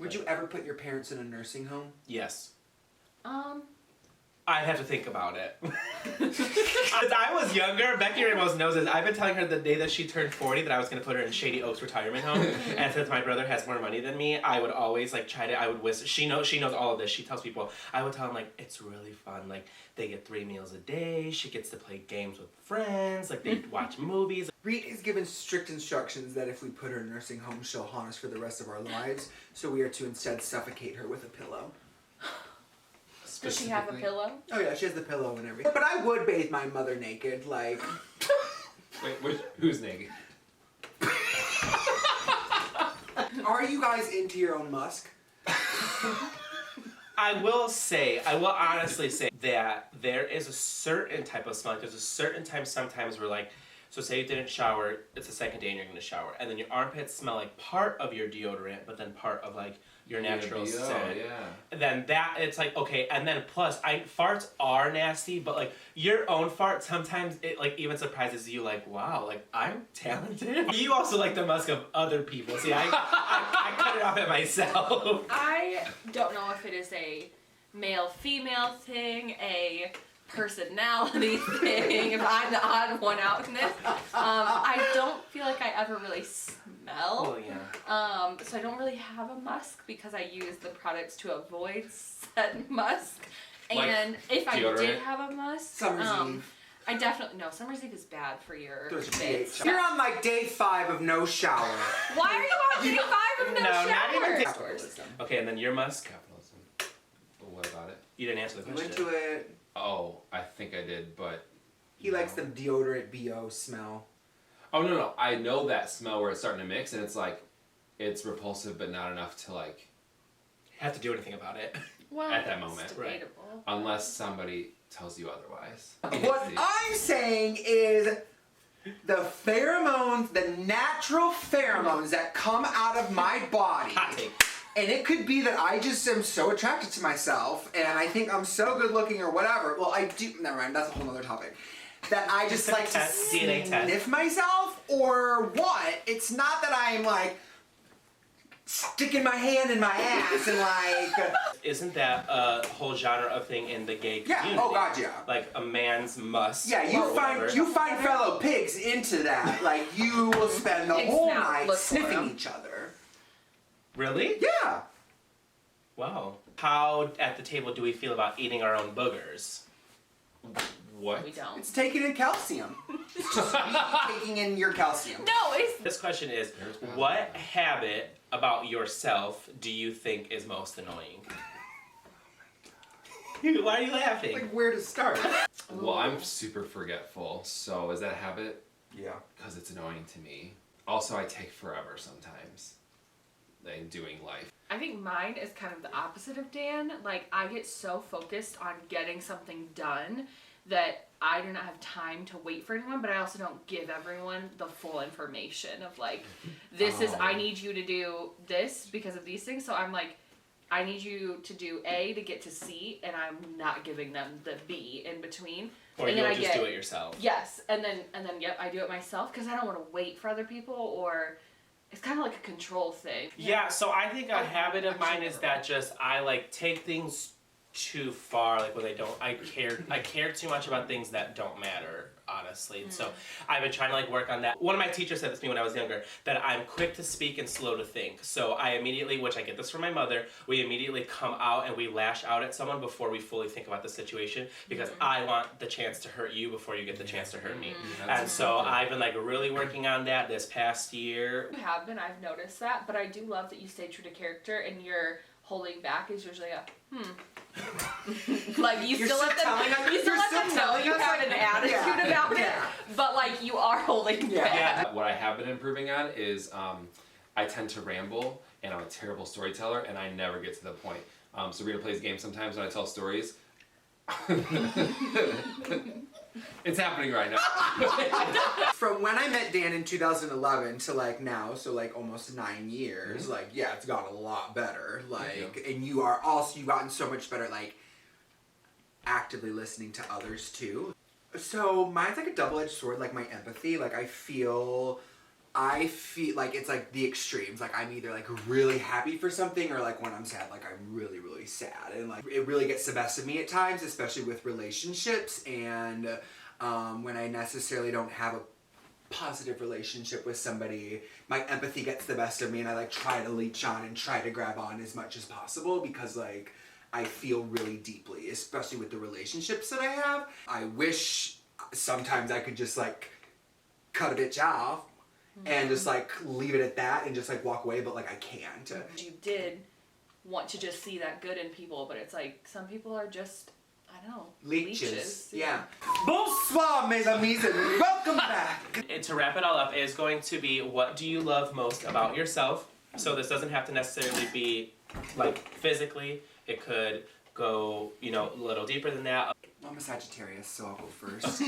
Would you ever put your parents in a nursing home? Yes. I have to think about it. As I was younger, Becky Ramos knows this. I've been telling her the day that she turned 40 that I was going to put her in Shady Oaks retirement home. And since my brother has more money than me, I would always like try to. I would whisper. She knows all of this. She tells people. I would tell them like it's really fun. Like they get 3 meals a day. She gets to play games with friends. Like they watch movies. Reed is given strict instructions that if we put her in a nursing home, she'll haunt us for the rest of our lives. So we are to instead suffocate her with a pillow. Does she have a pillow? Oh yeah, she has the pillow and everything. But I would bathe my mother naked, like... Wait, who's naked? Are you guys into your own musk? I will honestly say that there is a certain type of smell. Like there's a certain time sometimes where like, so say you didn't shower, it's the second day and you're going to shower. And then your armpits smell like part of your deodorant, but then part of like your natural scent. Yeah. And then that, it's like, okay. And then plus, farts are nasty, but like your own fart, sometimes it like even surprises you like, wow, like I'm talented. You also like the musk of other people. See, I cut it off at myself. I don't know if it is a male-female thing, a personality thing, if I'm the odd one out in this. I don't feel like I ever really smell. Oh, yeah. So I don't really have a musk because I use the products to avoid said musk. And like if deodorant? I did have a musk, Summer's Eve. I definitely, no, Summer's Eve is bad for your bits. You're on like day 5 of no shower. Why are you on day 5 of no shower? Not even Capitalism. Okay, and then your musk. Capitalism. Well, what about it? You didn't answer the You question. went to it. Oh, I think I did, but... He likes the deodorant BO smell. Oh, no. I know that smell where it's starting to mix, and it's like, it's repulsive, but not enough to like... Have to do anything about it. Well, at that moment, it's right. debatable. Unless somebody tells you otherwise. What I'm saying is the pheromones, the natural pheromones that come out of my body. Hot take. And it could be that I just am so attracted to myself and I think I'm so good looking or whatever. Well, I do, never mind, that's a whole other topic. That I just like to DNA test. sniff myself or what. It's not that I'm like sticking my hand in my ass and like... Isn't that a whole genre of thing in the gay community? Yeah, oh god, yeah. Like a man's musk. Yeah, you or find whatever. fellow pigs into that. Like you will spend the Pig whole snout, night look for sniffing 'em. each other. Really? Yeah. Wow. How at the table do we feel about eating our own boogers? What? We don't. It's taking in calcium. It's just taking in your calcium. No, it's... This question is, There's bad what stuff. habit about yourself do you think is most annoying? Why are you laughing? Like where to start? Well, I'm super forgetful, so is that a habit? Yeah. Because it's annoying to me. Also, I take forever sometimes. Like doing life. I think mine is kind of the opposite of Dan. Like, I get so focused on getting something done that I do not have time to wait for anyone, but I also don't give everyone the full information of like, this is, I need you to do this because of these things. So I'm like, I need you to do A to get to C, and I'm not giving them the B in between. Or and you'll then just do it yourself. Yes, and then yep, I do it myself because I don't want to wait for other people, or it's kind of like a control thing. Yeah, so I think a habit of mine is that just I like take things too far, like when they don't. I care too much about things that don't matter, honestly. So I've been trying to like work on that. One of my teachers said this to me when I was younger, that I'm quick to speak and slow to think. So I immediately, which I get this from my mother, we immediately come out and we lash out at someone before we fully think about the situation, because I want the chance to hurt you before you get the chance to hurt me. And so I've been like really working on that this past year. You have been, I've noticed that, but I do love that you stay true to character, and your holding back is usually a like you You're still let them know you have an attitude about it, but like you are holding back. Yeah. What I have been improving on is I tend to ramble, and I'm a terrible storyteller, and I never get to the point. Sabrina plays games sometimes when I tell stories. It's happening right now. From when I met Dan in 2011 to like now, so like almost 9 years, like yeah, it's gotten a lot better. Like, and you've gotten so much better, like actively listening to others too. So mine's like a double-edged sword, like my empathy. Like I feel I feel like it's like the extremes. Like I'm either like really happy for something or like when I'm sad, like I'm really, really sad. And like it really gets the best of me at times, especially with relationships and when I necessarily don't have a positive relationship with somebody, my empathy gets the best of me and I like try to leech on and try to grab on as much as possible because like I feel really deeply, especially with the relationships that I have. I wish sometimes I could just like cut a bitch off and just like leave it at that and just like walk away, but like I can't. You did want to just see that good in people, but it's like some people are just, I don't know, Leeches. Yeah. Bonsoir, mes amis, and welcome back. And to wrap it all up is going to be, what do you love most about yourself? So this doesn't have to necessarily be like physically. It could go, you know, a little deeper than that. I'm a Sagittarius, so I'll go first.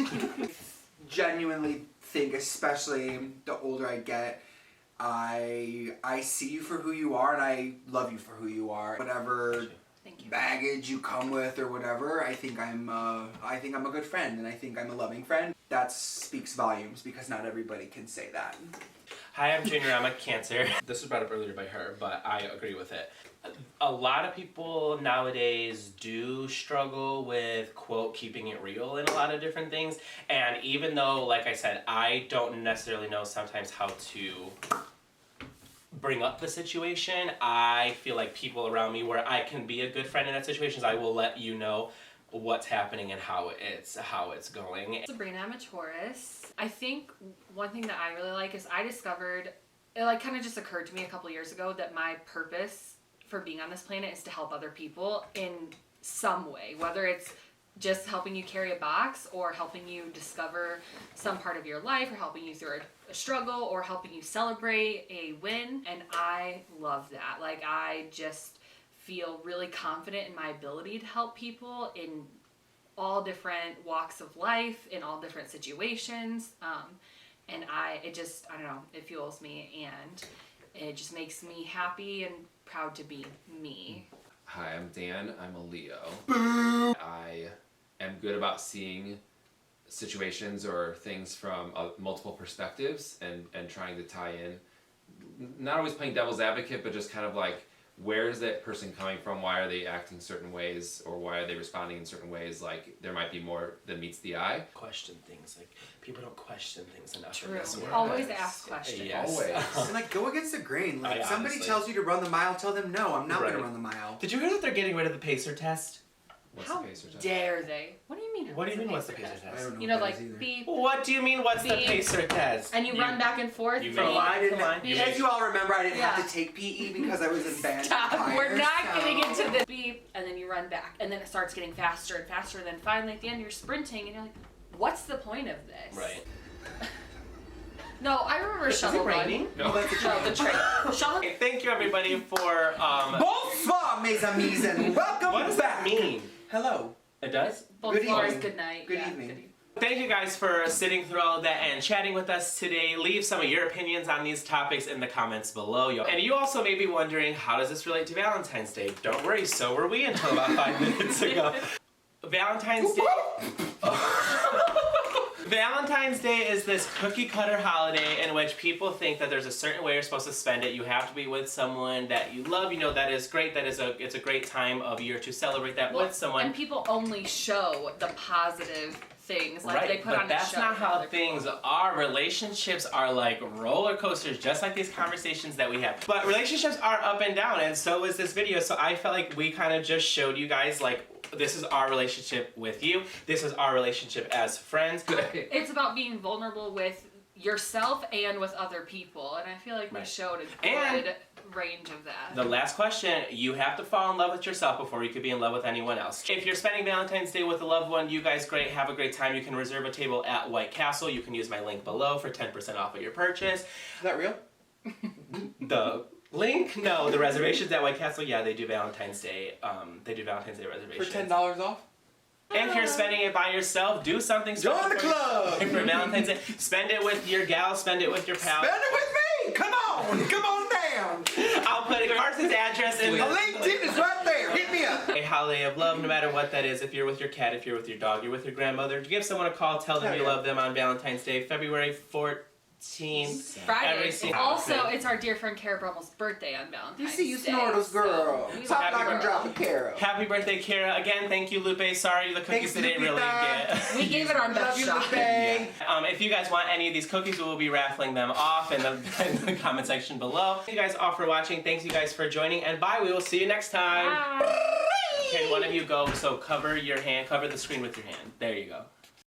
Genuinely think, especially the older I get, I see you for who you are and I love you for who you are. Whatever baggage you come with or whatever, I think I'm a good friend and I think I'm a loving friend. That speaks volumes because not everybody can say that. Hi, I'm Junior. I'm a Cancer. This was brought up earlier by her, but I agree with it. A lot of people nowadays do struggle with, quote, keeping it real in a lot of different things. And even though, like I said, I don't necessarily know sometimes how to bring up the situation, I feel like people around me where I can be a good friend in that situation, I will let you know what's happening and how it's going. Sabrina, I'm a Taurus. I think one thing that I really like is I discovered, it like kind of just occurred to me a couple years ago that my purpose for being on this planet is to help other people in some way, whether it's just helping you carry a box or helping you discover some part of your life or helping you through a struggle or helping you celebrate a win. And I love that. Like I just feel really confident in my ability to help people in all different walks of life, in all different situations. And I don't know, it fuels me and it just makes me happy and proud to be me. Hi, I'm Dan. I'm a Leo. Boo! I am good about seeing situations or things from multiple perspectives and trying to tie in. Not always playing devil's advocate, but just kind of like, where is that person coming from? Why are they acting certain ways? Or why are they responding in certain ways? Like, there might be more than meets the eye. Question things. Like, people don't question things enough. True. In this world. Always ask questions. Yes. Always. And like go against the grain. Like somebody honestly tells you to run the mile, tell them no, I'm not Right. gonna run the mile. Did you hear that they're getting rid of the pacer test? What's How the pacer test? dare they? What do you mean? What do you mean, what's the pacer I test? don't know You know, what that like is either. beep, What do you mean, what's the Beep. pacer test? and you run back and forth. you from make- line I didn't. to line. As you all remember, I didn't have Yeah. to take PE because I was in band. Stop. choir, We're not so- getting into this beep, and then you run back, and then it starts getting faster and faster, and then finally at the end you're sprinting, and you're like, "What's the point of this?" Right. No, I remember Is it shovel run. raining? No, that's a No, the train. Shovel. Okay, thank you everybody for Bonsoir, mes amis, and welcome what does back. that mean? Hello. It does? Both Good floors. evening. Good night. Good Yeah, evening. Thank you guys for sitting through all of that and chatting with us today. Leave some of your opinions on these topics in the comments below. And you also may be wondering, how does this relate to Valentine's Day? Don't worry, so were we until about 5 minutes ago. Valentine's Day. Valentine's Day is this cookie cutter holiday in which people think that there's a certain way you're supposed to spend it. You have to be with someone that you love. You know, that is great. It's a great time of year to celebrate that with someone. And people only show the positive things, like they put but on that's a show. not for how other things people. are. Relationships are like roller coasters, just like these conversations that we have. But relationships are up and down, and so is this video. So I felt like we kind of just showed you guys, like, this is our relationship with you. This is our relationship as friends. It's about being vulnerable with yourself and with other people, and I feel like we Right. showed a And good range of that. The last question, you have to fall in love with yourself before you could be in love with anyone else. If you're spending Valentine's Day with a loved one, you guys great, have a great time. You can reserve a table at White Castle. You can use my link below for 10% off of your purchase. Is that real? The link? No, the reservations at White Castle, yeah, they do Valentine's Day. They do Valentine's Day For reservations. $10 off? If you're spending it by yourself, do something special Join the for club! for Valentine's Day. Spend it with your gal, spend it with your pal. Spend it with me! Come on! Come on down! I'll put Carson's address in The the LinkedIn is right there! Hit me up! a holiday of love, no matter what that is. If you're with your cat, if you're with your dog, you're with your grandmother, give someone a call, tell them Oh, you yeah. love them on Valentine's Day, February 14th. 15th. Friday. Every single Also, day. it's our dear friend Cara Brummell's birthday on Valentine's You see, you Day, snortles, girl. so we Pop love like you, and girl. drop a carol. Happy birthday, Kara. Again, thank you, Lupe. Sorry the cookies Thanks, didn't really Lupita. get. We gave it our Love best you, shot. Lupe. If you guys want any of these cookies, we will be raffling them off in the comment section below. Thank you guys all for watching. Thanks you guys for joining, and bye. We will see you next time. Bye. Can one of you go? So cover your hand, cover the screen with your hand. There you go.